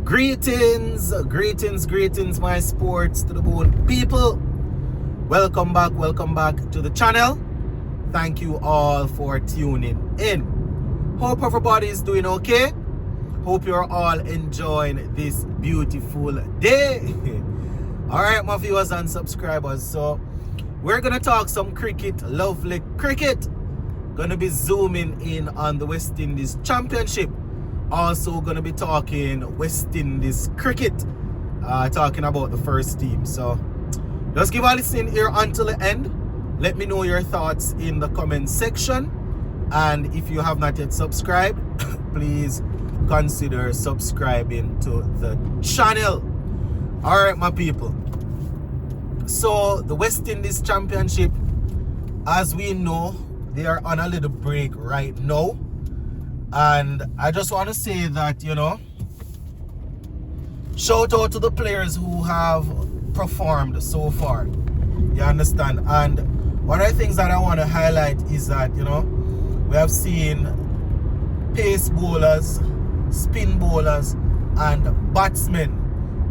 Greetings, my sports to the bone people. Welcome back to the channel. Thank you all for tuning in. Hope everybody is doing okay. Hope you're all enjoying this beautiful day. All right, my viewers and subscribers. So we're gonna talk some cricket, lovely cricket. Gonna be zooming in on the West Indies Championship. Also gonna be talking West Indies cricket, talking about the first team. So just give a listen here until the end. Let me know your thoughts in the comment section, and if you have not yet subscribed, please consider subscribing to the channel. All right, my people. So the West Indies Championship, as we know, they are on a little break right now. And I just want to say that, shout out to the players who have performed so far. You understand? And one of the things that I want to highlight is that, we have seen pace bowlers, spin bowlers, and batsmen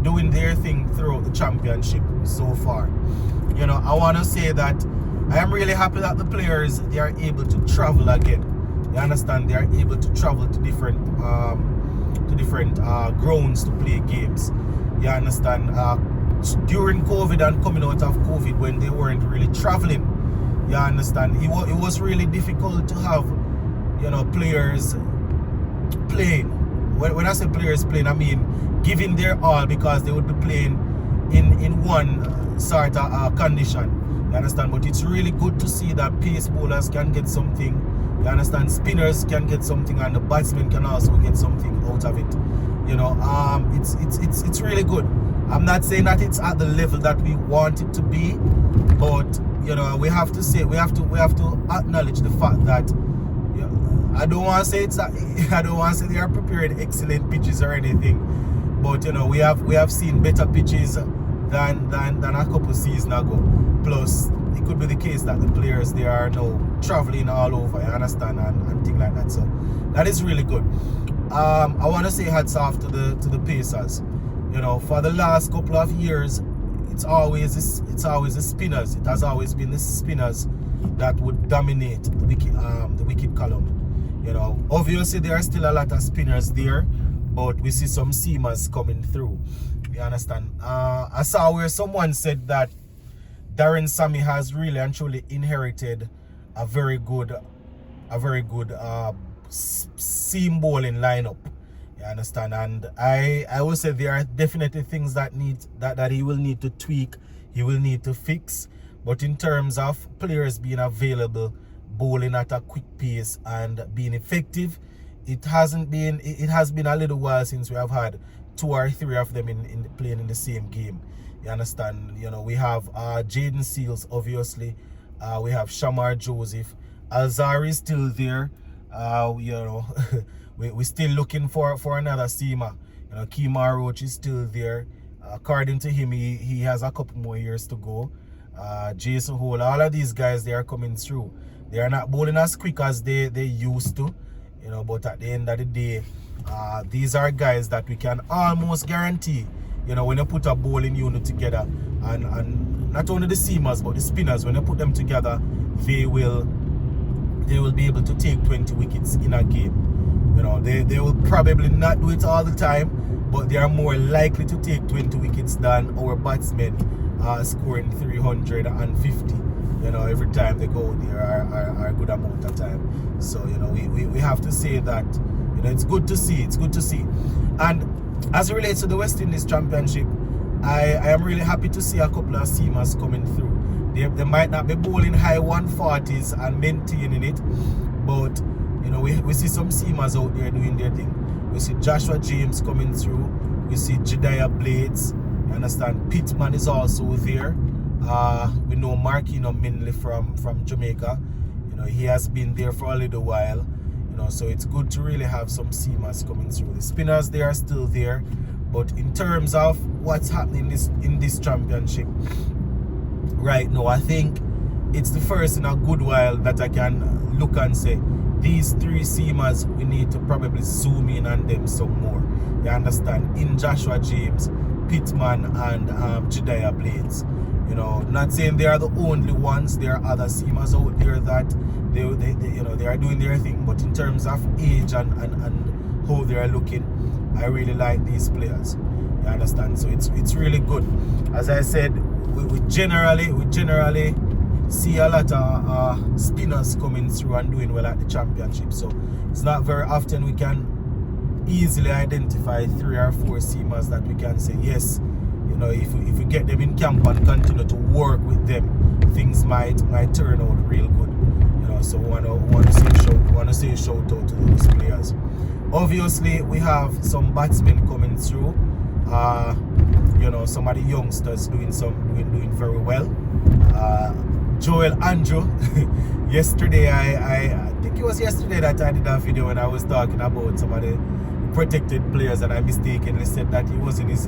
doing their thing throughout the championship so far. I want to say that I am really happy that the players, they are able to travel again. You understand? They are able to travel to different grounds to play games. You understand? During COVID and coming out of COVID, when they weren't really traveling, you understand? It was really difficult to have, players playing. When I say players playing, I mean giving their all, because they would be playing in one sort of condition. You understand? But it's really good to see that pace bowlers can get something. You understand? Spinners can get something, and the batsmen can also get something out of it. It's really good. I'm not saying that it's at the level that we want it to be, but we have to acknowledge the fact that I don't want to say they are prepared excellent pitches or anything, but we have seen better pitches than a couple seasons ago. Plus, it could be the case that the players, they are now traveling all over, you understand, and things like that. So that is really good. I want to say hats off to the Pacers. For the last couple of years, it's always the spinners. It has always been the spinners that would dominate the wicket column. Obviously there are still a lot of spinners there, but we see some seamers coming through. You understand? I saw where someone said that Darren Sammy has really and truly inherited a very good seam bowling lineup. You understand? And I will say there are definitely things that he will need to tweak, he will need to fix. But in terms of players being available, bowling at a quick pace and being effective, it has been a little while since we have had 2 or 3 of them in playing in the same game. You understand? We have Jaden Seals, obviously. We have Shamar Joseph. Alzari is still there. We're still looking for another seamer. Kemar Roach is still there. According to him, he has a couple more years to go. Jason Hole, all of these guys, they are coming through. They are not bowling as quick as they used to, but at the end of the day, these are guys that we can almost guarantee, when you put a bowling unit together, and not only the seamers but the spinners, when you put them together, they will be able to take 20 wickets in a game. They will probably not do it all the time, but they are more likely to take 20 wickets than our batsmen scoring 350. Every time they go there are a good amount of time. So we have to say that it's good to see. And as it relates to the West Indies Championship, I am really happy to see a couple of seamers coming through. They might not be bowling high 140s and maintaining it, but we see some seamers out there doing their thing. We see Joshua James coming through. We see Jediah Blades. You understand? Pittman is also there. We know Marquino Minley from Jamaica. He has been there for a little while. So it's good to really have some seamers coming through. The spinners, they are still there, but in terms of what's happening in this championship right now, I think it's the first in a good while that I can look and say these three seamers, we need to probably zoom in on them some more. You understand? In Joshua James, Pittman, and Jediah Blades. You know, not saying they are the only ones. There are other seamers out there that they you know, they are doing their thing. But in terms of age and how they are looking, I really like these players. You understand? So it's really good. As I said, we generally see a lot of spinners coming through and doing well at the championship. So it's not very often we can easily identify 3 or 4 seamers that we can say, yes, you know, if we get them in camp and continue to work with them, things might turn out real good. You know, so want to say a shout out to those players. Obviously, we have some batsmen coming through. You know, some of the youngsters doing very well. Joel Andrew. Yesterday, I think it was yesterday that I did a video when I was talking about some of the protected players, and I mistakenly said that he was in his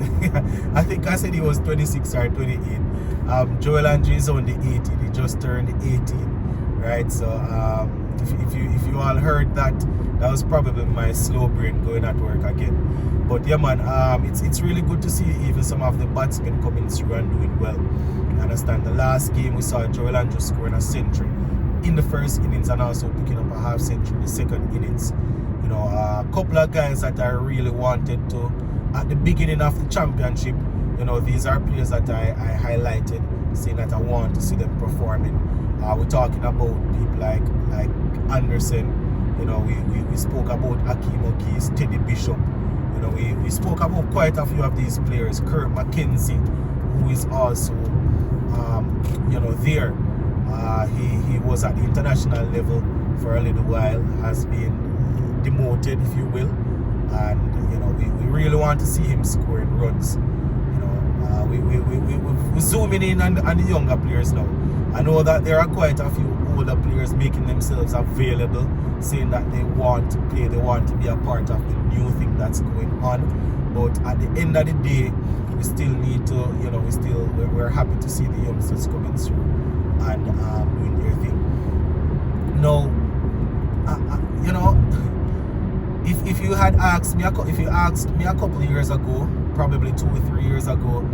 I think I said he was 26 or 28. Joel Andrew is only 18. He just turned 18, right? So if you all heard that was probably my slow brain going at work again. But yeah, man, it's really good to see even some of the batsmen coming through and doing well. You understand? The last game we saw Joel Andrew scoring a century in the first innings and also picking up a half century in the second innings. You know, a couple of guys that I really wanted to at the beginning of the championship. You know, these are players that I highlighted, saying that I want to see them performing. We're talking about people like Anderson. You know, we spoke about Akeem O'Keefe, Teddy Bishop. You know, we spoke about quite a few of these players. Kurt McKenzie, who is also, you know, there. He was at the international level for a little while, has been demoted, if you will, and you know, we really want to see him scoring runs. You know, we're zooming in on the younger players now. I know that there are quite a few older players making themselves available, saying that they want to play, they want to be a part of the new thing that's going on. But at the end of the day, we still need to, you know, we're happy to see the youngsters coming through and doing their thing. Now, you know, if you asked me a couple of years ago, probably 2 or 3 years ago,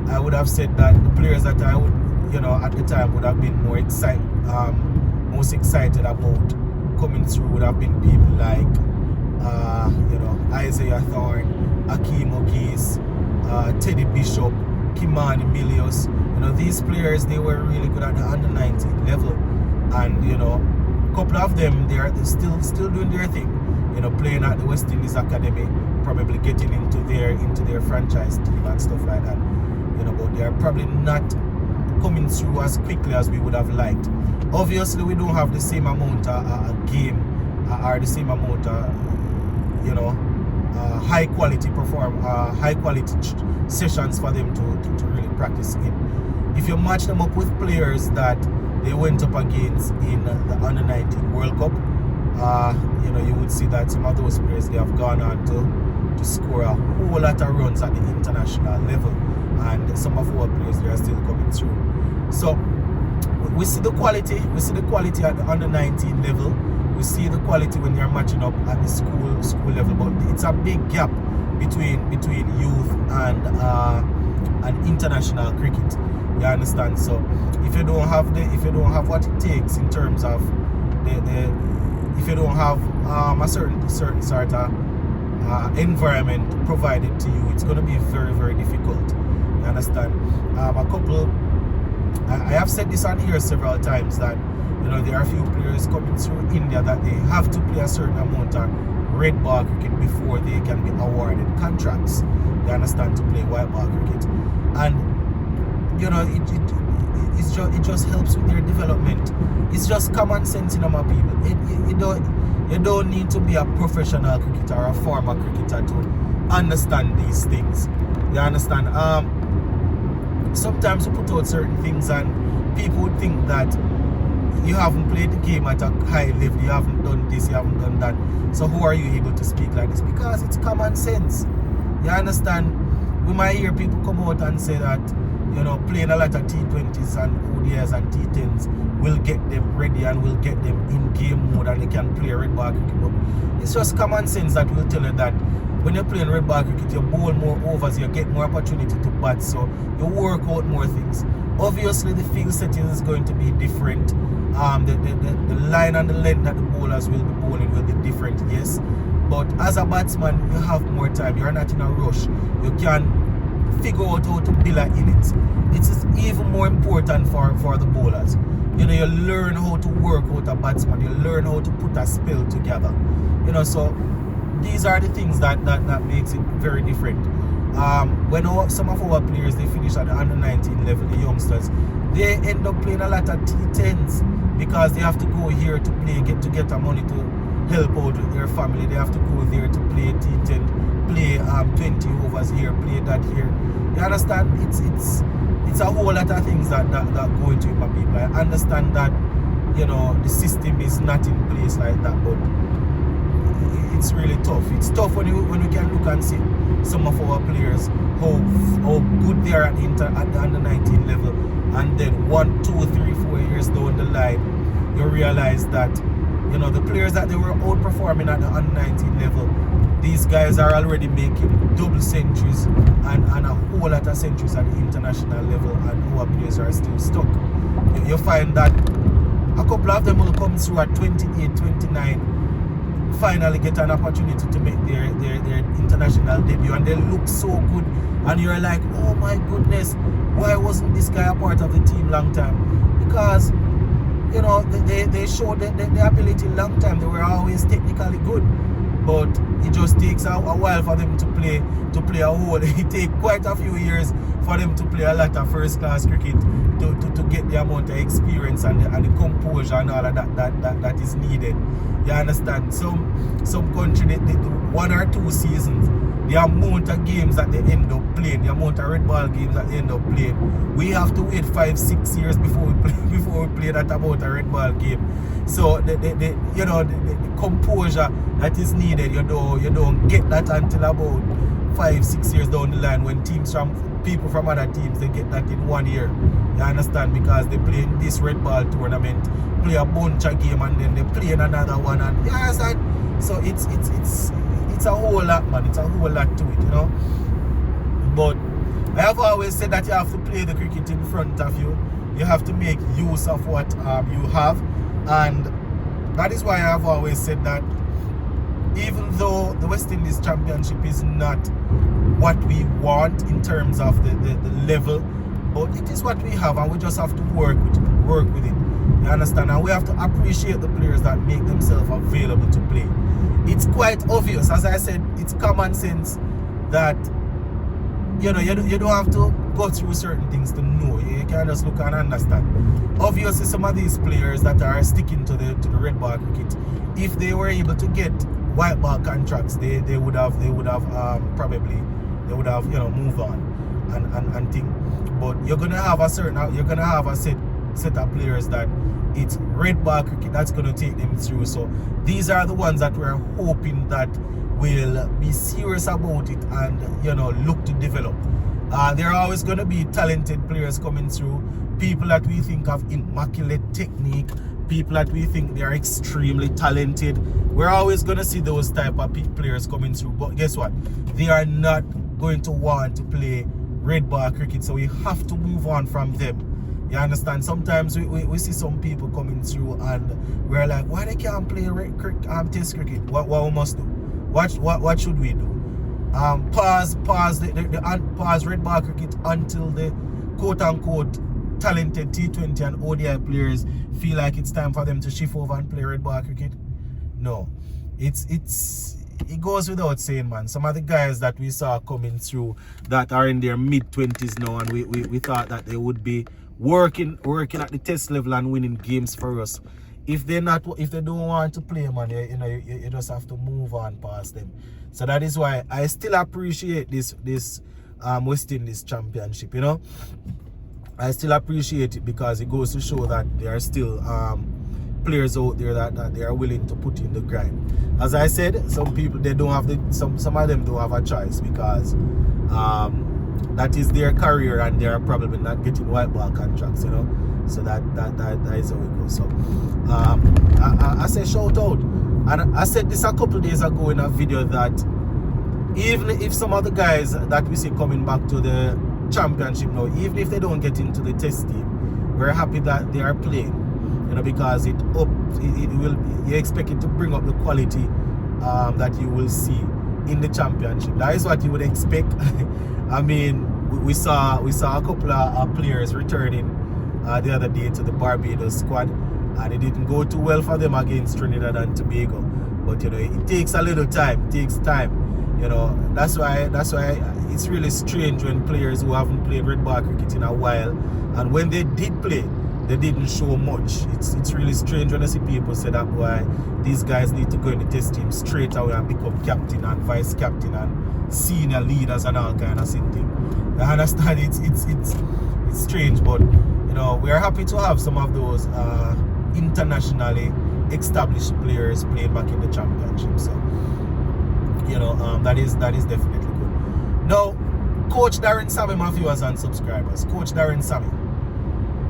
I would have said that the players that I would, you know, at the time would have been most excited about coming through would have been people like, you know, Isaiah Thorne, Akeem O'Keefe, Teddy Bishop, Kimani Milius. You know, these players, they were really good at the under 19 level, and you know, a couple of them they're still doing their thing. You know, playing at the West Indies Academy, probably getting into their franchise team and stuff like that. You know, but they are probably not coming through as quickly as we would have liked. Obviously, we don't have the same amount of game or the same amount of, you know, high quality sessions for them to really practice in. If you match them up with players that they went up against in the under 19 World Cup, you know, you would see that some of those players, they have gone on to score a whole lot of runs at the international level, and some of our players, they are still coming through. So we see the quality at the under 19 level. We see the quality when they're matching up at the school level, but it's a big gap between youth and international cricket. You understand? So if you don't have what it takes in terms of if you don't have a certain sort of environment provided to you, it's going to be very, very difficult. You understand? I have said this on here several times that, you know, there are a few players coming through India that they have to play a certain amount of red ball cricket before they can be awarded contracts. You understand? To play white ball cricket, and you know, it just helps with their development. It's just common sense, you know, my people. You don't need to be a professional cricketer or a former cricketer to understand these things. You understand? Sometimes you put out certain things and people would think that you haven't played the game at a high level, you haven't done this, you haven't done that. So how are you able to speak like this? Because it's common sense. You understand? We might hear people come out and say that, playing a lot of T20s and ODIs and T10s will get them ready and will get them in game mode and they can play red ball cricket. But it's just common sense that will tell you that when you're playing red ball cricket, you bowl more overs, you get more opportunity to bat, so you work out more things. Obviously, the field setting is going to be different. The line and the length that the bowlers will be bowling will be different, yes. But as a batsman, you have more time. You're not in a rush. You can figure out how to build an innings. It is even more important for the bowlers. You learn how to work out a batsman. You learn how to put a spell together. So these are the things that makes it very different. When some of our players, they finish at the under 19 level, the youngsters, they end up playing a lot of T10s because they have to go here to play, get the money to help out with their family. They have to go there to play T10, play 20 overs here, play that here. You understand? It's a whole lot of things that go into it, my people. I understand that the system is not in place like that, but it's really tough. It's tough when you can look and see some of our players how good they are at the under 19 level, and then 1, 2, 3, 4 years down the line, you realize that the players that they were outperforming at the under 19 level, these guys are already making double centuries and a whole lot of centuries at the international level, and our players are still stuck. You find that a couple of them will come through at 28, 29, finally get an opportunity to make their international debut, and they look so good, and you're like, oh my goodness, why wasn't this guy a part of the team long time? Because they showed the ability long time. They were always technically good, but it just takes a while for them to play a whole. It takes quite a few years for them to play a lot of first class cricket to get the amount of experience and the composure and all of that is needed. You understand? Some country, they 1 or 2 seasons, the amount of games that they end up playing, the amount of red ball games that they end up playing, we have to wait 5, 6 years before we play that about a red ball game. So the composure that is needed, you don't get that until about 5, 6 years down the line, when people from other teams, they get that in 1 year. You understand? Because they play in this red ball tournament, play a bunch of game, and then they play in another one, and you understand? So it's a whole lot, man. It's a whole lot to it, But I have always said that you have to play the cricket in front of you. You have to make use of what you have, and that is why I have always said that even though the West Indies Championship is not what we want in terms of the level, but it is what we have, and we just have to work with it. You understand? And we have to appreciate the players that make themselves available to play. It's quite obvious, as I said, it's common sense that you don't have to go through certain things to know. You can just look and understand. Obviously, some of these players that are sticking to the red ball cricket, if they were able to get white ball contracts, they would have probably moved on and think. But you're gonna have a set of players that it's red ball cricket that's gonna take them through. So these are the ones that we're hoping that will be serious about it and look to develop. There are always going to be talented players coming through, people that we think have immaculate technique, people that we think they are extremely talented. We're always going to see those type of players coming through, but guess what? They are not going to want to play red ball cricket, so we have to move on from them. You understand? Sometimes we see some people coming through and we're like, why they can't play test cricket? What we must do? What should we do? Pause red ball cricket until the quote-unquote talented T20 and ODI players feel like it's time for them to shift over and play red ball cricket? No. It goes without saying, man. Some of the guys that we saw coming through that are in their mid-20s now, and we thought that they would be working at the test level and winning games for us. If they don't want to play, man, you just have to move on past them. So that is why I still appreciate this West Indies Championship. I still appreciate it because it goes to show that there are still players out there that they are willing to put in the grind. As I said, some people, they don't have some of them don't have a choice because that is their career, and they are probably not getting white ball contracts, you know. So that is how it goes. So I say shout out, and I said this a couple of days ago in a video that even if some of the guys that we see coming back to the championship now, even if they don't get into the test team, we're happy that they are playing, you know, because it will, you expect it to bring up the quality that you will see in the championship. That is what you would expect. I mean, we saw a couple of players returning the other day to the Barbados squad, and it didn't go too well for them against Trinidad and Tobago. But you know, it takes a little time. It takes time. You know, that's why it's really strange when players who haven't played red ball cricket in a while, and when they did play, they didn't show much. It's really strange when I see people say that why these guys need to go in the test team straight away and become captain and vice captain and senior leaders and all kind of thing. I understand it's strange, but you know, we are happy to have some of those internationally established players playing back in the championship. So you know, that is definitely good. Now, Coach Darren Sammy, my viewers and subscribers, Coach Darren Sammy,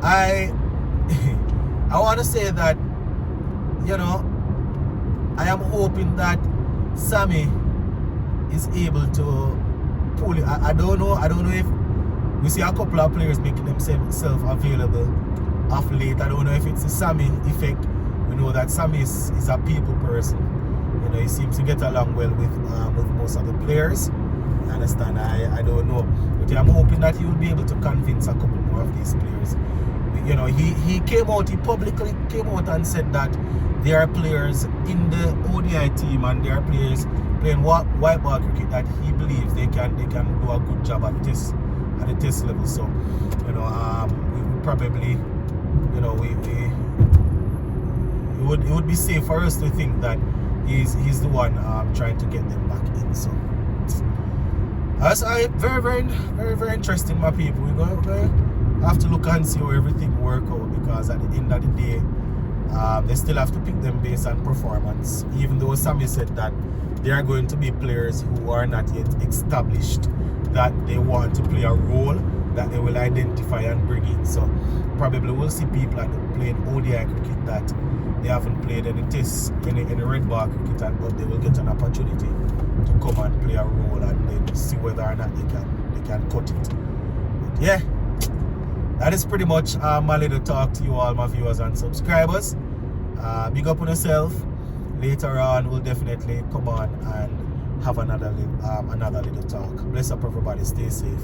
I want to say that, you know, I am hoping that Sammy is able to pull it. I don't know if we see a couple of players making themselves available of late. I don't know if it's the Sammy effect. We know that Sammy is a people person. You know, he seems to get along well with most of the players. You understand? I don't know, but I'm hoping that he will be able to convince a couple more of these players. You know, he publicly came out and said that there are players in the ODI team and there are players playing white ball cricket that he believes they can do a good job at the test level. So, you know, we probably, you know, it would be safe for us to think that he's the one trying to get them back in. So that's very interesting, my people. We're going to have to look and see how everything work out, because at the end of the day, they still have to pick them based on performance. Even though Sammy said that there are going to be players who are not yet established that they want to play a role that they will identify and bring in. So probably we'll see people like playing ODI cricket that they haven't played any tests, any red ball cricket, but they will get an opportunity to come and play a role and then see whether or not they can cut it. But yeah, that is pretty much my little talk to you all, my viewers and subscribers. Big up on yourself. Later on, we'll definitely come on and have another little talk. Bless up everybody. Stay safe.